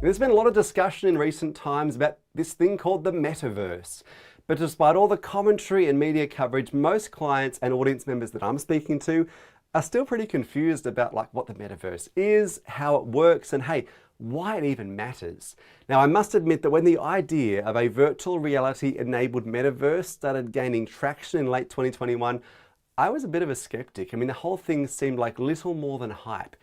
There's been a lot of discussion in recent times about this thing called the Metaverse. But despite all the commentary and media coverage, most clients and audience members that I'm speaking to are still pretty confused about what the Metaverse is, how it works, and hey, why it even matters. Now, I must admit that when the idea of a virtual reality enabled Metaverse started gaining traction in late 2021, I was a bit of a skeptic. I mean, the whole thing seemed like little more than hype.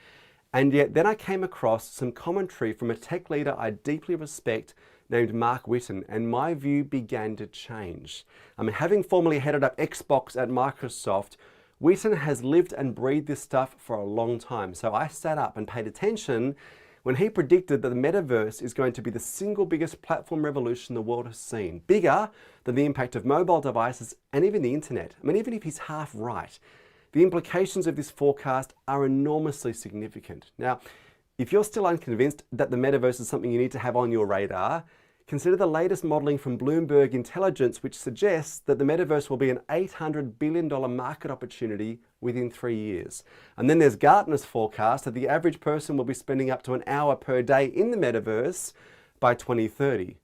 And yet then I came across some commentary from a tech leader I deeply respect named Mark Whitten, and my view began to change. I mean, having formerly headed up Xbox at Microsoft, Whitten has lived and breathed this stuff for a long time. So I sat up and paid attention when he predicted that the Metaverse is going to be the single biggest platform revolution the world has seen, bigger than the impact of mobile devices and even the internet. I mean, even if he's half right, the implications of this forecast are enormously significant. Now, if you're still unconvinced that the Metaverse is something you need to have on your radar, consider the latest modeling from Bloomberg Intelligence, which suggests that the Metaverse will be an $800 billion market opportunity within 3 years. And then there's Gartner's forecast that the average person will be spending up to an hour per day in the Metaverse by 2030.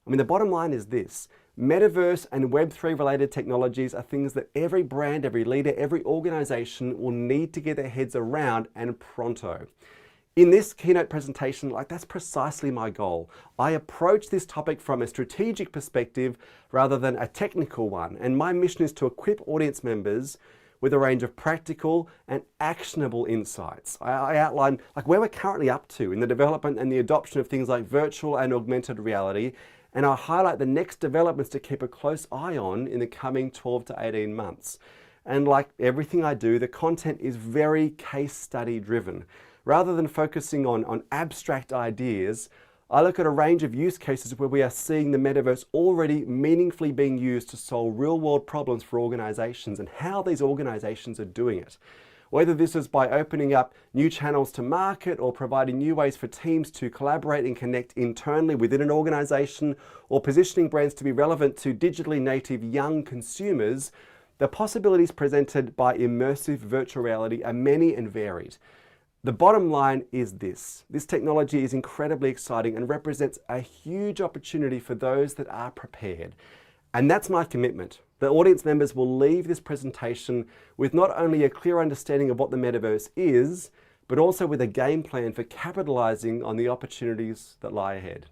I mean, the bottom line is this: Metaverse and Web3 related technologies are things that every brand, every leader, every organization will need to get their heads around, and pronto. In this keynote presentation, that's precisely my goal. I approach this topic from a strategic perspective rather than a technical one, and my mission is to equip audience members with a range of practical and actionable insights. I outline where we're currently up to in the development and the adoption of things like virtual and augmented reality, and I highlight the next developments to keep a close eye on in the coming 12 to 18 months. And like everything I do, the content is very case study driven. Rather than focusing on abstract ideas, I look at a range of use cases where we are seeing the Metaverse already meaningfully being used to solve real-world problems for organizations and how these organizations are doing it. Whether this is by opening up new channels to market or providing new ways for teams to collaborate and connect internally within an organization, or positioning brands to be relevant to digitally native young consumers, the possibilities presented by immersive virtual reality are many and varied. The bottom line is this: this technology is incredibly exciting and represents a huge opportunity for those that are prepared. And that's my commitment. The audience members will leave this presentation with not only a clear understanding of what the Metaverse is, but also with a game plan for capitalizing on the opportunities that lie ahead.